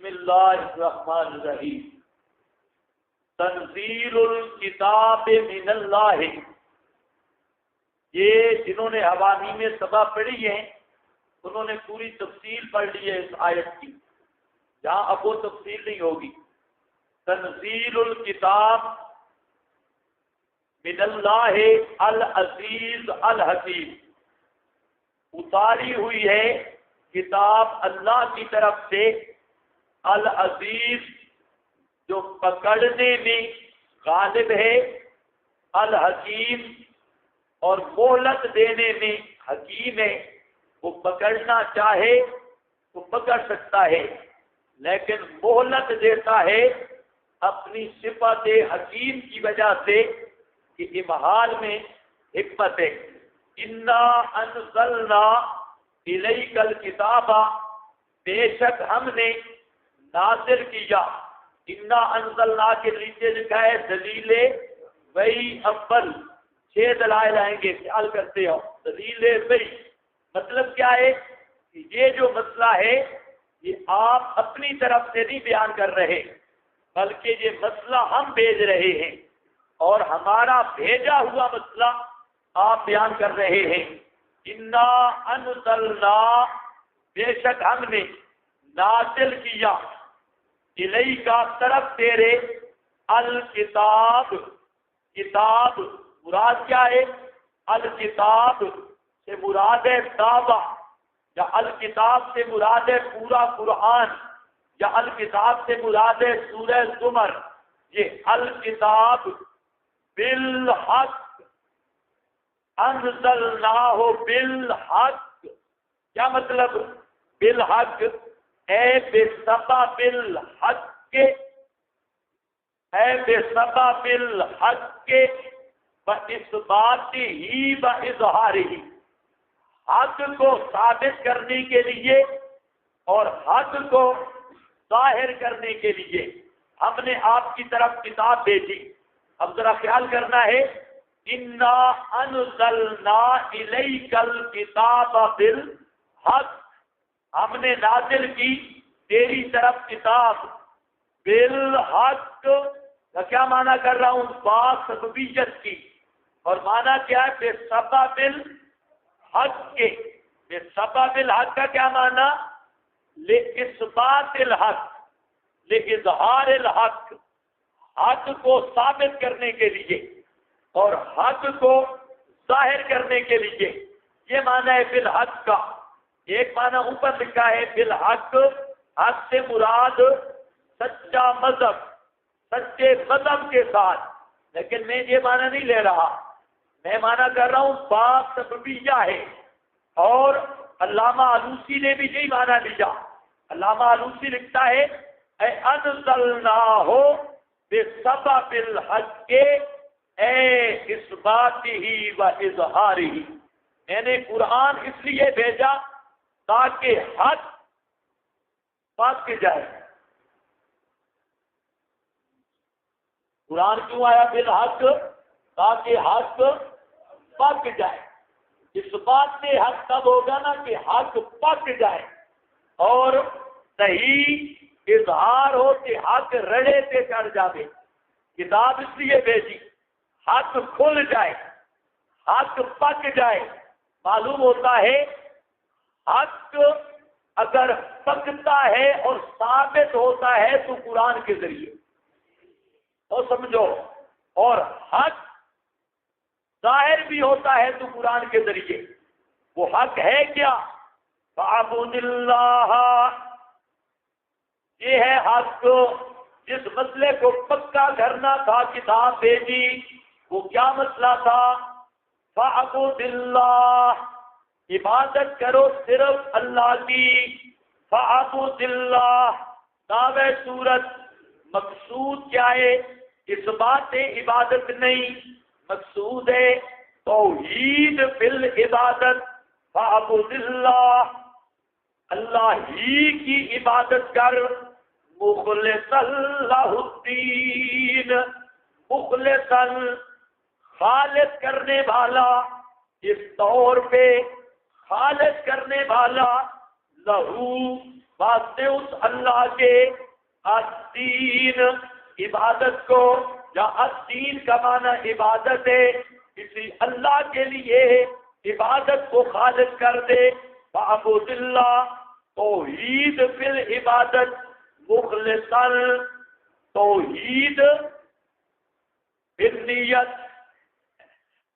بسم اللہ الرحمن الرحیم۔ تنزیل الکتاب من اللہ، یہ جنہوں نے حوامیم سبا پڑھی ہیں انہوں نے پوری تفصیل پڑھ لی ہے اس آیت کی، جہاں اب وہ تفصیل نہیں ہوگی۔ تنزیل الکتاب من اللہ العزیز الحکیم، اتاری ہوئی ہے کتاب اللہ کی طرف سے، العزیز جو پکڑنے میں غالب ہے، الحکیم اور مہلت دینے میں حکیم ہے۔ وہ پکڑنا چاہے تو پکڑ سکتا ہے، لیکن مہلت دیتا ہے اپنی صفت حکیم کی وجہ سے کہ امہال میں حکمت ہے۔ انا انزلنا الیک الکتاب، بے شک ہم نے نازل کیا۔ انا انزلنا کے نیچے لکھا ہے دلیل وہی اول، 6 دلائل آئیں گے، خیال کرتے ہو۔ دلیل وہی مطلب کیا ہے کہ یہ جو مسئلہ ہے یہ آپ اپنی طرف سے نہیں بیان کر رہے، بلکہ یہ مسئلہ ہم بھیج رہے ہیں اور ہمارا بھیجا ہوا مسئلہ آپ بیان کر رہے ہیں۔ انا انزلنا، بے شک ہم نے نازل کیا، الیک کا طرف تیرے، الکتاب، کتاب مراد کیا ہے؟ الکتاب سے مراد ہے دعویٰ، یا الکتاب سے مراد ہے پورا قرآن، یا الکتاب سے مراد ہے سورہ زمر۔ یہ الکتاب بالحق، انزلناہ بالحق، کیا مطلب؟ بالحق اے بسبب الحق کے، اے بسبب الحق کے، باثباتہ باظہارہ، حق کو ثابت کرنے کے لیے اور حق کو ظاہر کرنے کے لیے ہم نے آپ کی طرف کتاب بھیجی۔ اب ذرا خیال کرنا ہے، انا انزلنا الیک الکتاب بالحق، ہم نے نازل کی تیری طرف کتاب بالحق کا کیا معنی کر رہا ہوں؟ باسببیت کی، اور معنی کیا ہے؟ بے سبب الحق کے۔ بے سبب الحق کا کیا معنی؟ لاثبات الحق، لاظہار الحق، حق کو ثابت کرنے کے لیے اور حق کو ظاہر کرنے کے لیے، یہ معنی ہے بالحق کا۔ ایک معنی اوپر لکھا ہے بالحق، حق سے مراد سچا مذہب، سچے مذہب کے ساتھ، لیکن میں یہ معنی نہیں لے رہا، میں معنی کر رہا ہوں باسببیہ ہے۔ اور علامہ آلوسی نے بھی یہی معنی لیا۔ علامہ آلوسی لکھتا ہے اے انزلناہ بسبب الحق اے اثباتہ و اظہارہ، میں نے قرآن اس لیے بھیجا تاکہ حق پک جائے۔ قرآن کیوں آیا بالحق؟ تاکہ حق پک جائے۔ اس بات سے حق تب ہوگا نا کہ حق پک جائے اور صحیح اظہار ہو کہ حق رڑے سے چڑھ جائے۔ کتاب اس لیے بھیجی حق کھل جائے، حق پک جائے۔ معلوم ہوتا ہے حق اگر پکتا ہے اور ثابت ہوتا ہے تو قرآن کے ذریعے، تو سمجھو، اور حق ظاہر بھی ہوتا ہے تو قرآن کے ذریعے۔ وہ حق ہے کیا؟ فَاعْبُدِ اللَّهَ، یہ ہے حق۔ جس مسئلے کو پکا کرنا تھا کتاب بھیجی، وہ کیا مسئلہ تھا؟ فَاعْبُدِ اللَّهَ، عبادت کرو صرف اللہ کی۔ فَاعْبُدِ اللَّهَ، دعوے صورت، مقصود کیا ہے؟ اس بات عبادت نہیں، مقصود ہے توحید بالعبادت۔ فَاعْبُدِ اللَّهَ، اللہ ہی کی عبادت کر، مخلصا لہ الدین، مخلصا خالص کرنے والا، اس طور پہ خالص کرنے والا، لہو واسطے اس اللہ کے الدین عبادت کو، یا الدین کا معنی عبادت ہے، کسی اللہ کے لیے عبادت کو خالص کر دے. فاعبد اللہ، توحید فی العبادت مخلصا، توحید فی النیت.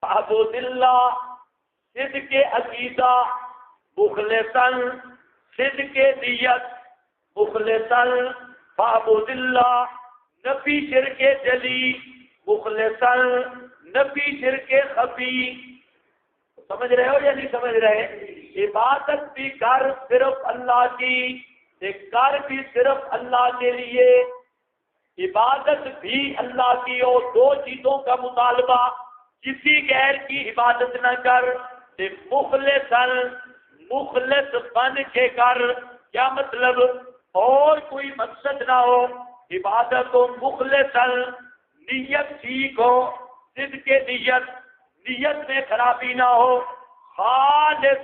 فاعبد اللہ صدق عقیدہ مخلصا، صدق نیت مخلصا. فاعبد اللہ نفی شرک جلی مخلصا، نفی شرک خفی. سمجھ رہے ہو یا نہیں سمجھ رہے؟ عبادت بھی کر صرف اللہ کی، کر بھی صرف اللہ کے لیے، عبادت بھی اللہ کی، اور دو چیزوں کا مطالبہ، کسی غیر کی عبادت نہ کر. مخلصاً، مخلص بن کے کر. کیا مطلب؟ اور کوئی مقصد نہ ہو، عبادت ہو مخلصاً، نیت ٹھیک ہو، صدق نیت، نیت میں خرابی نہ ہو، خالص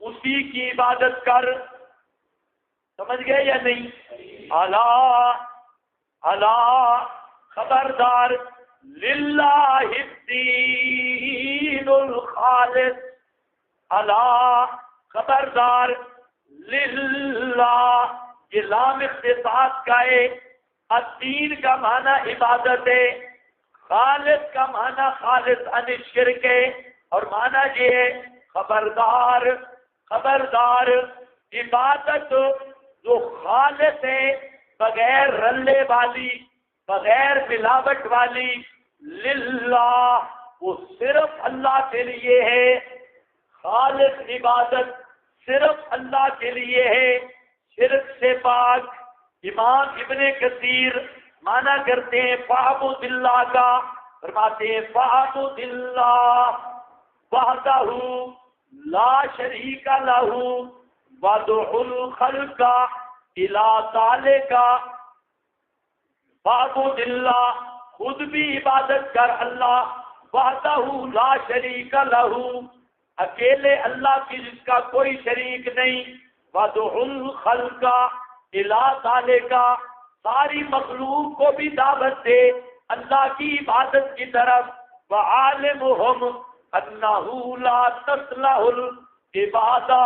اسی کی عبادت کر. سمجھ گئے یا نہیں؟ اللہ خبردار، للہ الدین الخالص. اللہ خبردار، للہ یہ لام اختصاص کا ہے. الدین کا معنی عبادت ہے، خالص کا معنی خالص عن الشرک ہے، اور معنی یہ ہے خبردار. خبردار عبادت جو خالص ہے، بغیر رلے والی، بغیر ملاوٹ والی، للہ وہ صرف اللہ کے لیے ہے. خالص عبادت صرف اللہ کے لیے ہے، شرک سے پاک. امام ابن کثیر مانا کرتے ہیں فاعبد اللہ کا، فرماتے ہیں فاعبد اللہ وحدہ لا شریک لہ وادع الخلق الی ذلک. فاعبد اللہ، خود بھی عبادت کر اللہ، وحدہ لا شریک لہ، اکیلے اللہ کی جس کا کوئی شریک نہیں. وادع الخلق الی ذلک، ساری مخلوق کو بھی دعوت دے اللہ کی عبادت کی طرف. وعالمہم انہ لا تصلح العبادہ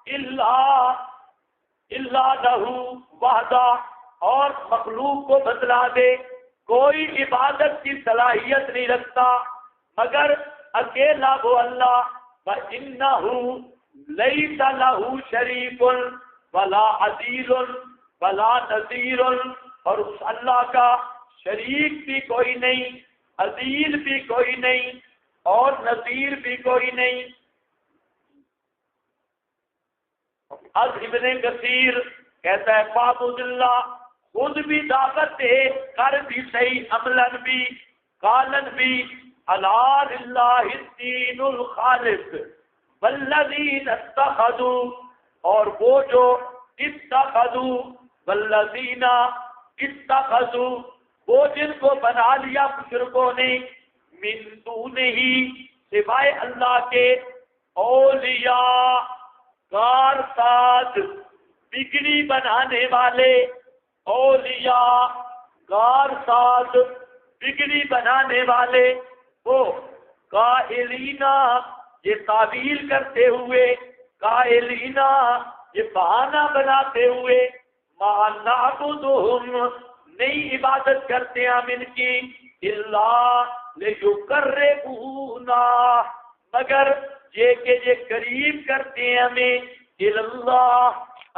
الا لہ وحدہ، اور مخلوق کو بتلا دے کوئی عبادت کی صلاحیت نہیں رکھتا مگر اکیلا وہ اللہ. وَإِنَّهُ لَيْسَ لَهُ شَرِيكٌ وَلَا عَزِيزٌ وَلَا نَذِيرٌ، اور اس اللہ کا شریک بھی کوئی نہیں، عزیز بھی کوئی نہیں، اور نذیر بھی کوئی نہیں. از ابن کثیر کہتا ہے فاعبد اللہ، خود بھی دعوت دے، کر بھی صحیح، عملاً بھی، قالن بھی. الا للہ الدین الخالص والذین اتخذوا، اور وہ جو اتخذوا، والذین اتخذوا وہ جن کو بنا لیا مشرکوں نے، من دونہ سوائے اللہ کے، اولیاء کارساز، بگڑی بنانے والے، اولیاء کارساز بگڑی بنانے والے. وہ قائلینا، یہ تعویل کرتے ہوئے، قائلینا یہ بہانہ بناتے ہوئے، ما نعبدہم نہیں عبادت کرتے ہم ان کی، اللہ لیقربونا مگر یہ کہ یہ قریب کرتے ہیں ہمیں، اللہ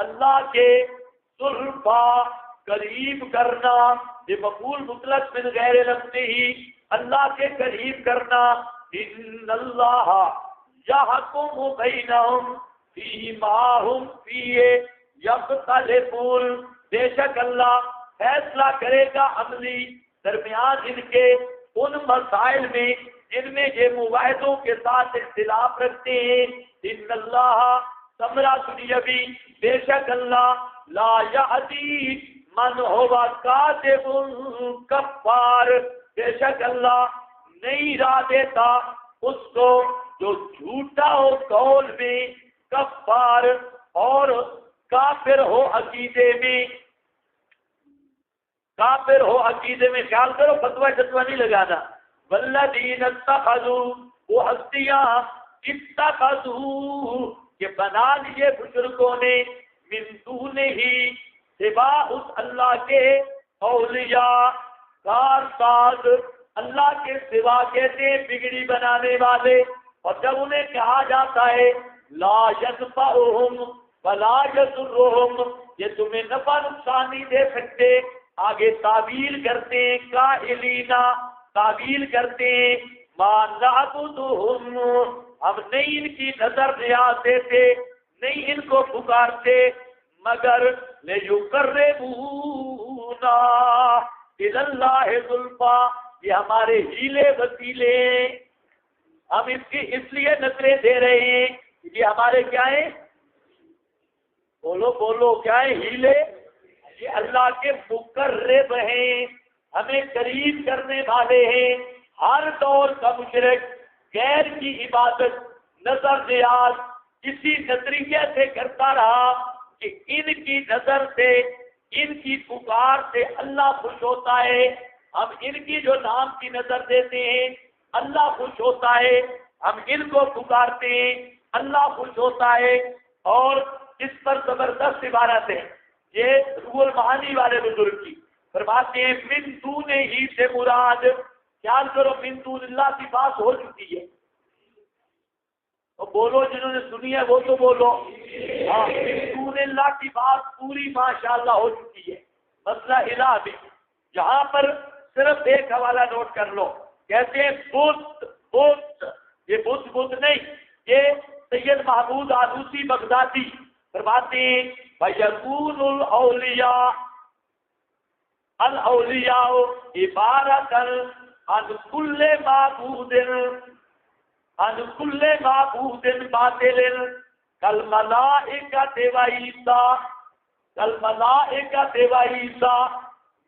اللہ کے زلفا، قریب کرنا، یہ مفعول مطلق من غیر لفظ ہی، اللہ کے قریب کرنا. ان اللہ یحکم بینہم فیما ھم فیہ یختلفون، بے شک اللہ فیصلہ کرے گا عملی درمیان ان کے ان مسائل میں جن میں یہ مواعدوں کے ساتھ اختلاف رکھتے ہیں. ان اللہ سمرا سنیے بھی، بے شک اللہ لا یہدی من ہوا کاذب کفار، بے شک اللہ نہیں راہ دیتا اس کو جو جھوٹا ہو قول میں، کفار اور کافر ہو عقیدے میں، کافر ہو عقیدے میں، خیال کرو فتویٰ نہیں لگانا. والذین اتخذوا، وہ ہستیاں اتخذوا کہ بنا لیے بزرگوں نے، من دونہ سوا اس اللہ کے، اولیاء کارساز، اللہ کے سوا کہتے ہیں بگڑی بنانے والے. اور جب انہیں کہا جاتا ہے لا ينفعهم ولا يضرهم، یہ تمہیں نفع نقصان نہیں دے سکتے، آگے تعویل کرتے ہیں قائلینا، تعویل کرتے ہیں ما نعبدهم، ہم نہیں ان کی نظر نیاز دیتے، نہیں ان کو پکارتے، مگر لِيُقَرِّبُونَا إِلَى اللَّهِ زُلْفَىٰ، یہ ہمارے ہیلے وسیلے، ہم اس لیے نظریں دے رہے ہیں، یہ ہمارے کیا ہیں، بولو بولو کیا ہیں، ہیلے، یہ اللہ کے مقرب ہیں، ہمیں قریب کرنے والے ہیں. ہر دور کا مشرک غیر کی عبادت نظر نیاز اسی نظریے سے کرتا رہا کہ ان کی نظر سے، ان کی پکار سے اللہ خوش ہوتا ہے، ہم ان کی جو نام کی نظر دیتے ہیں اللہ خوش ہوتا ہے، ہم ان کو پکارتے ہیں اللہ خوش ہوتا ہے. اور اس پر زبردست عبارت ہے یہ روح المعانی والے بزرگ کی، فرماتے ہیں من دون ہی سے مراد، خیال کرو من دون اللہ کی بات ہو چکی ہے، تو بولو جنہوں نے سنی ہے وہ تو بولو. ہاں من دون اللہ کی بات پوری ماشاءاللہ ہو چکی ہے. مسئلہ الہ بھی جہاں پر صرف ایک حوالہ نوٹ کر لو، کہتے ہیں بت، بت، یہ بت بت نہیں، یہ سید محمود آلوسی بغدادی فرماتے ہیں فَيَكُونُ الْأَوْلِيَاءُ، الاولیاء عبارت عن كل معبود، عن كل معبود باطل كالملائکۃ وعیسیٰ، كالملائکۃ وعیسیٰ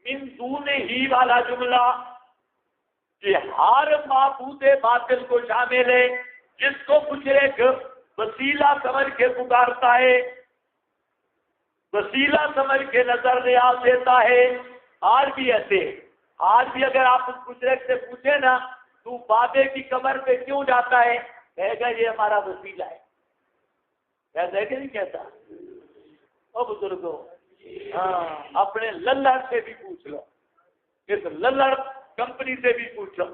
من دونہ والا جملہ یہ ہر معبود باطل کو شامل ہے، جس کو مشرک وسیلہ سمجھ کے پکارتا ہے، وسیلہ سمجھ کے نظر نیاز دیتا ہے. آج بھی ایسے، آج بھی اگر آپ اس مشرک سے پوچھیں نا تو بابے کی قبر پہ کیوں جاتا ہے، کہے گا یہ ہمارا وسیلہ ہے. کہتا ہے کہ نہیں کہتا؟ او بزرگوں، ہاں اپنے للڑ سے بھی پوچھ لو، اس للڑ کمپنی سے بھی پوچھ لو،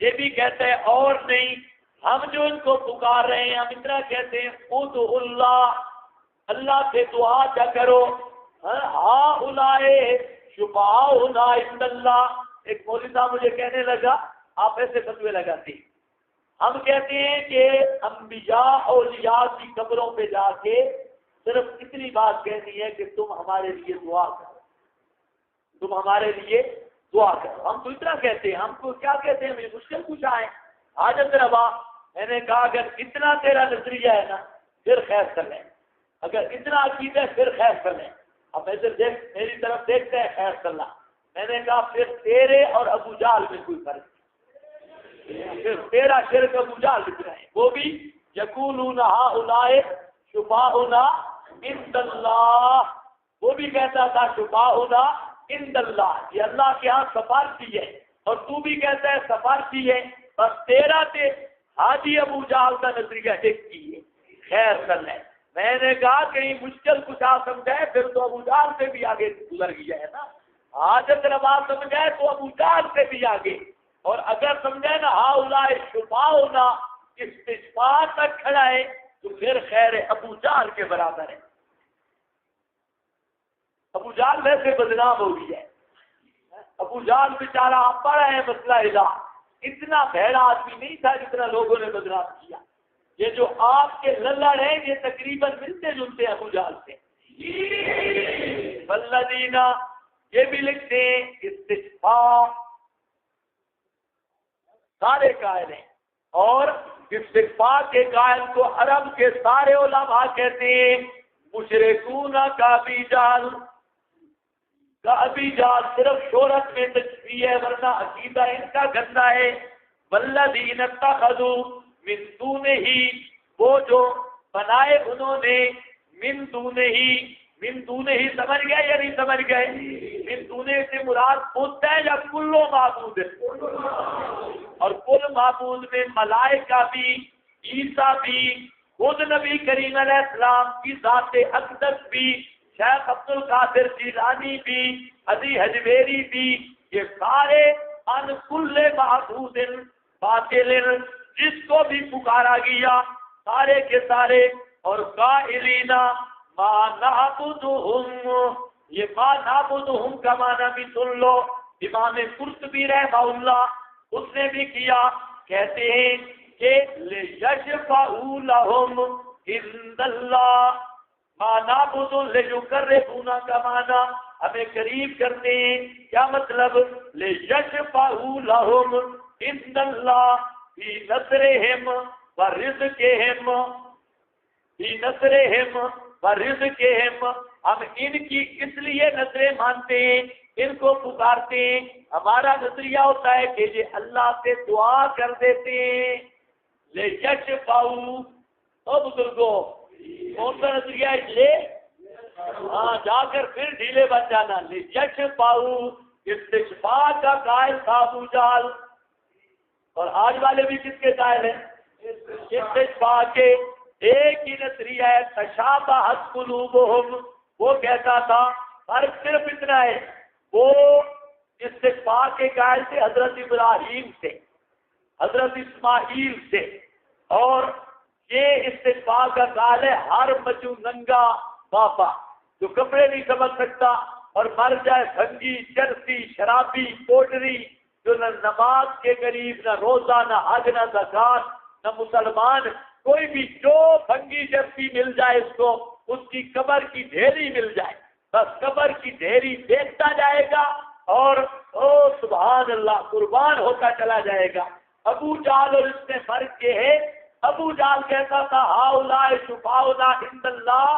یہ بھی کہتا ہے اور نہیں، ہم جو ان کو پکار رہے ہیں ہم اتنا کہتے ہیں ادعوا اللہ، اللہ سے دعا کیا کرو، ہاں اولائے شفاعنا عند اللہ. ایک مولوی صاحب مجھے کہنے لگا آپ ایسے فتوے لگاتے ہیں، ہم کہتے ہیں کہ انبیاء اولیاء کی قبروں پہ جا کے صرف اتنی بات کہنی ہے کہ تم ہمارے لیے دعا کرو، تم ہمارے لیے دعا کرو. ہم تو اتنا کہتے ہیں، ہم کو کیا کہتے ہیں، مجھے مشکل پوچھا ہے حاجت روا. میں نے کہا اگر اتنا تیرا نظریہ ہے نا پھر خیر کر لیں، اگر اتنا عقیدہ ہے پھر خیر کر لیں. اب ایسے دیکھ میری طرف دیکھتے ہیں خیر کر لیں. میں نے کہا پھر تیرے اور ابو جہل میں کوئی فرق نہیں، پھر تیرا شرک ابو جہل لکھ رہے ہیں، وہ بھی یقولون ہؤلاء شفاعنا عند اللہ، وہ بھی کہتا تھا شفاعنا عند اللہ، یہ اللہ کے ہاں سفارشی ہے، اور تو بھی کہتا ہے سفارشی ہے. بس تیرا تے حاجی ابو جہل کا نظریہ ایک کی ہے، خیر کر لیں. میں نے کہا کہیں مشکل کچھ آپ سمجھائے پھر تو ابو جہل سے بھی آگے گزر گیا ہے نا، حاجت روا سمجھائے تو ابو جہل سے بھی آگے، اور اگر سمجھے نا ہؤلاء شفاعنا استشفاء تک کھڑا ہے تو پھر خیر ابو جہل کے برابر ہے. ابو جہل ویسے بدنام ہو گیا ہے، ابو جہل بیچارہ آپ پڑھ رہے ہیں مسئلہ الہ، اتنا بھیڑا آدمی نہیں تھا جتنا لوگوں نے بدنام کیا. یہ جو آپ کے للڑ ہیں یہ تقریباً ملتے جلتے ہیں ابو جہل سے. والذین یہ بھی لکھتے ہیں استشفاء سارے قائل ہیں، اور استشفاء کے قائل کو عرب کے سارے علماء کہتے ہیں مشرکون کا ابی جہل، کا ابی جہل صرف شہرت میں تشبیہ ہے ورنہ عقیدہ ان کا گندا ہے. والذین اتخذوا من دونہ، وہ جو بنائے انہوں نے من دونہ من دونے ہی سمجھ گئے یا نہیں سمجھ گئے؟ من دونے سے مراد خود ہے یا کلو معبود ہے؟ اور کل معبود میں ملائکہ بھی، عیسیٰ بھی، خود نبی کریم علیہ السلام کی ذات اقدس بھی، شیخ عبد القادر جیلانی بھی، حجی حجویری بھی، یہ سارے ان کل معبود باطل، جس کو بھی پکارا گیا سارے کے سارے، اور قائلین ما نعبدہم، یہ ما نعبدہم کا معنی بھی سن لو، امام قرطبی رحمہ اللہ اس نے بھی کیا، کہتے ہیں کہ لیشفعوا لہم عند اللہ، ما نعبد لیقربونا کا معنی ہمیں قریب کرتے ہیں، کیا مطلب؟ لیشفعوا لہم عند اللہ فی نصرہم ورزقہم، فی نصرہم ورزقہم، ہم ان کی اس لیے نظریں مانتے ہیں، ان کو پکارتے ہیں، ہمارا نظریہ ہوتا ہے کہ یہ اللہ سے دعا کر دیتے ہیں۔ لیشفعوا، او بزرگوں کون سا نظریہ ہے یہ؟ ہاں جا کر پھر ڈھیلے بن جانا۔ لیشفعوا، استشفاء کا قائل تھا ابو جہل، اور آج والے بھی کس کے قائل ہیں؟ استشفاء کے۔ ایک ہی نظریہ ہے تشابہت قلوبہم، وہ کہتا تھا فرق صرف اتنا ہے، وہ استشفاء کے قائل تھے حضرت ابراہیم سے، حضرت اسماعیل سے، اور یہ استشفاء کا قائل ہے ہر مچو ننگا باپا جو کپڑے نہیں سمجھ سکتا اور مر جائے، بھنگی، چرسی، شرابی، کوٹری، جو نہ نماز کے قریب، نہ روزہ، نہ حج، نہ زکات، نہ مسلمان، کوئی بھی جو بھنگی جرسی مل جائے اس کو، اس کی قبر کی ڈھیری مل جائے، بس قبر کی ڈھیری دیکھتا جائے گا اور او سبحان اللہ قربان ہوتا چلا جائے گا۔ ابو جہل اور اس میں فرق یہ ہے، ابو جہل کہتا تھا ہاؤلائے شفاؤنا عند اللہ،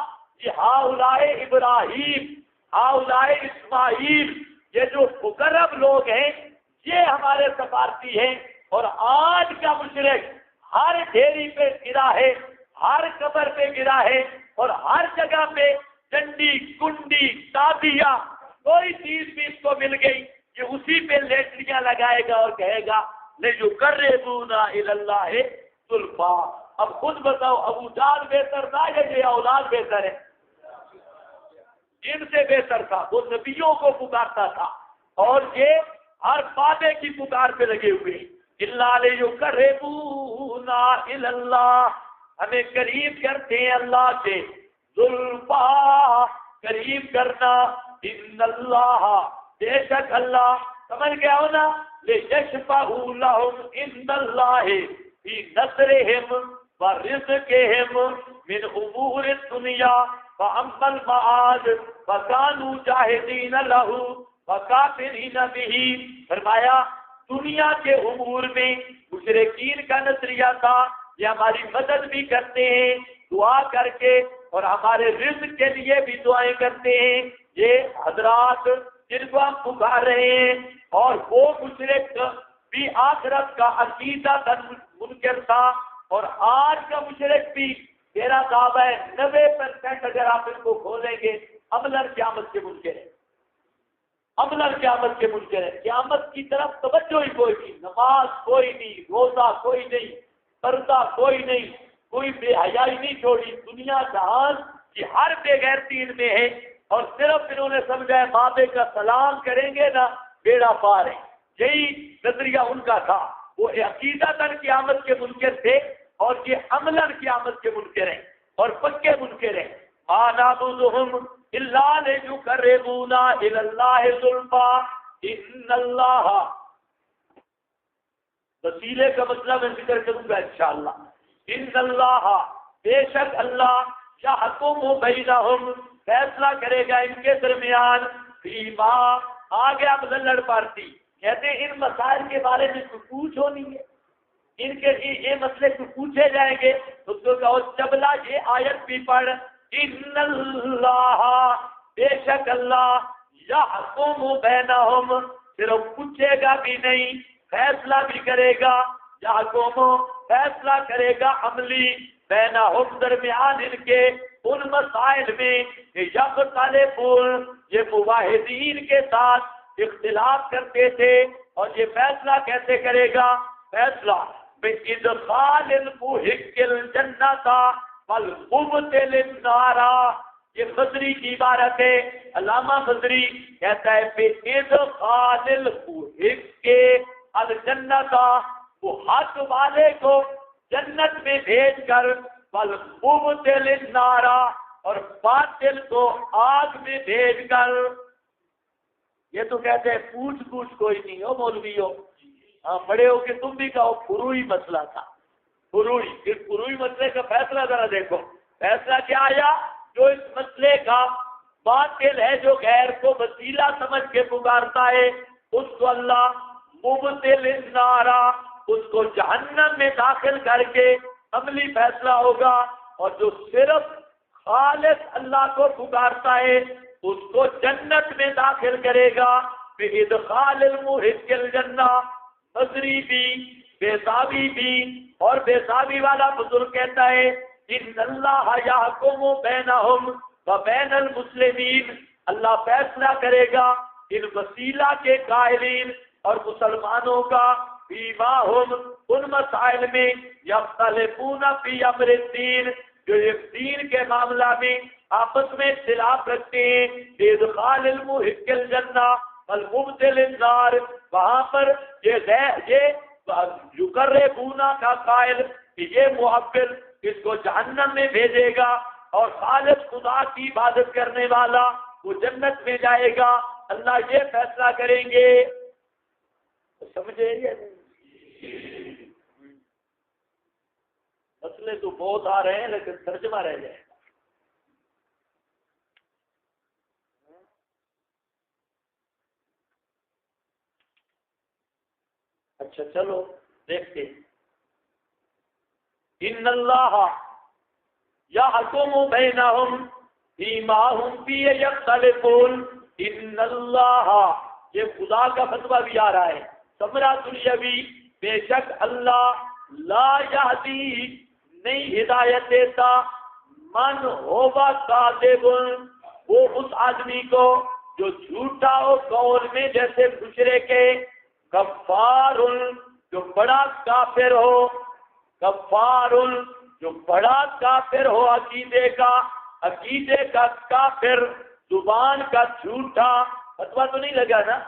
یہ ہاؤلائے ابراہیم، ہاؤلائے اسماعیل، یہ جو مقرب لوگ ہیں یہ ہمارے سفارتی ہیں۔ اور آج کا مشرک ہر ڈھیری پہ گرا ہے، ہر قبر پہ گرا ہے، اور ہر جگہ پہ ڈنڈی، کنڈی، تابیہ، کوئی چیز بھی اس کو مل گئی یہ اسی پہ لیٹریاں لگائے گا اور کہے گا لیقربونا الی اللہ زلفا۔ اب خود بتاؤ ابو جہل بہتر تھا یا یہ اولاد بہتر ہے؟ ان سے بہتر تھا، وہ نبیوں کو پکارتا تھا، اور یہ ہر بابے کی پکار پہ لگے ہوئے، اللہ لیقربونا الی اللہ، ہمیں قریب کرتے ہیں اللہ سے، زلفا قریب کرنا، ان اللہ بے شک اللہ، سمجھ گیا ہو نا، لیشفعوا لہم عند اللہ فی نصرہم ورزقہم من امور الدنیا فاما المعاد فکانوا جاہدین لہ وکافرین بہ۔ فرمایا دنیا کے امور میں مشرکین کا نظریہ تھا یہ ہماری مدد بھی کرتے ہیں دعا کر کے، اور ہمارے رزق کے لیے بھی دعائیں کرتے ہیں، یہ حضرات جن کو ہم پکار رہے ہیں، اور وہ مشرک بھی آخرت کا عقیدہ منکر تھا، اور آج کا مشرک بھی میرا دعویٰ ہے 90% اگر آپ ان کو کھولیں گے عملاً قیامت کے منکر ہے، عملاً قیامت کے منکر ہے، قیامت کی طرف توجہ ہی کوئی نہیں، نماز کوئی نہیں، روزہ کوئی نہیں، پردہ کوئی نہیں، کوئی بے حیائی نہیں چھوڑی، دنیا جہان کی ہر بے غیرتی ان میں ہے، اور صرف انہوں نے سمجھا ہے بابے کا سلام کریں گے نا بیڑا پار ہے، یہی نظریہ ان کا تھا، وہ عقیدہ تن قیامت کے منکر تھے، اور یہ عملاً قیامت کے منکر ہیں اور پکے منکر ہیں۔ ما نعبدہم الا لیقربونا الی اللہ زلفا ان اللہ، وسیلے کا مطلب میں ذکر کروں گا انشاءاللہ، ان اللہ بے شک اللہ یحکم بینہم فیصلہ کرے گا ان کے درمیان، فیما آ گیا مزلڑ پارٹی، کہتے ہیں ان مسائل کے بارے میں کوئی پوچھ ہونی ہے، ان کے یہ مسئلے کو پوچھے جائیں گے تو کہو چبلا یہ آیت بھی پڑھ، ان اللہ بے شک اللہ یحکم بینہم، صرف پوچھے گا بھی نہیں فیصلہ بھی کرے گا، یحکم فیصلہ کرے گا عملی، بینہم درمیان ان کے، ان مسائل میں یختلفون، یہ موحدین کے ساتھ اختلاف کرتے تھے، اور یہ فیصلہ کیسے کرے گا؟ فیصلہ بِإِدْخَالِ الْمُحِقِّ الْجَنَّةَ وَالْمُبْطِلِ النَّارَ۔ یہ خضری کی عبارت ہے، علامہ خضری کہتا ہے بِإِدْخَالِ الْمُحِقِّ الْجَنَّةَ، وہ حق والے کو جنت میں بھیج کر، وَالْمُبْطِلِ النَّارَ، اور باطل کو آگ میں بھیج کر۔ یہ تو کہتے ہیں پوچھ کوئی نہیں ہو مولوی ہو، ہاں بڑے ہو کہ تم بھی کہو فروعی مسئلہ تھا، فروعی مسئلے کا فیصلہ ذرا دیکھو، فیصلہ کیا آیا؟ جو اس مسئلے کا باطل ہے، جو غیر کو وسیلہ سمجھ کے پکارتا ہے، اس کو اللہ مبطل النار، اس کو جہنم میں داخل کر کے عملی فیصلہ ہوگا، اور جو صرف خالص اللہ کو پکارتا ہے اس کو جنت میں داخل کرے گا۔ بِإِدْخَالِ الْمُحِقِّ الْجَنَّةِ، نظری بھی، بیزابی بھی، اور بیزابی والا بزرگ کہتا ہے إِنَّ اللَّهَ يَحْكُمُ بَيْنَهُمْ وَبَيْنَ الْمُسْلِمِينَ، اللہ فیصلہ کرے گا ان وسیلہ کے قائلین اور مسلمانوں کا، فِيمَا هُمْ، ان مسائل میں، يَخْتَلِفُونَ فِي أَمْرِ الدِّينِ، جو ایک دین کے معاملہ میں آپس میں اختلاف رکھتے ہیں، بِإِدْخَالِ الْمُحِقِّ الْجَنَّةِ وَالْمُبْطِلِ النَّارِ، وہاں پر یہ یقربون کا قائل کہ یہ محبل اس کو جہنم میں بھیجے گا، اور خالص خدا کی عبادت کرنے والا وہ جنت میں جائے گا۔ اللہ یہ فیصلہ کریں گے، سمجھے؟ مسئلے تو بہت آ رہے ہیں لیکن ترجمہ رہ جائے گا۔ اچھا چلو دیکھتے ہیں۔ ان اللہ یحکم بینہم فیما ھم فیہ یختلفون، ان اللہ، یہ خدا کا فتویٰ بھی آ رہا ہے، ثمرہ دنیاوی، بے شک اللہ لا یہدی، نہیں ہدایت دیتا، من ہوگا کاذب، وہ اس آدمی کو جو جھوٹا ہو قول میں جیسے گزرے کے، کفار، جو بڑا کافر ہو، کفار، جو بڑا کافر ہو عقیدے کا کافر، زبان کا جھوٹا، فتویٰ تو نہیں لگا نا؟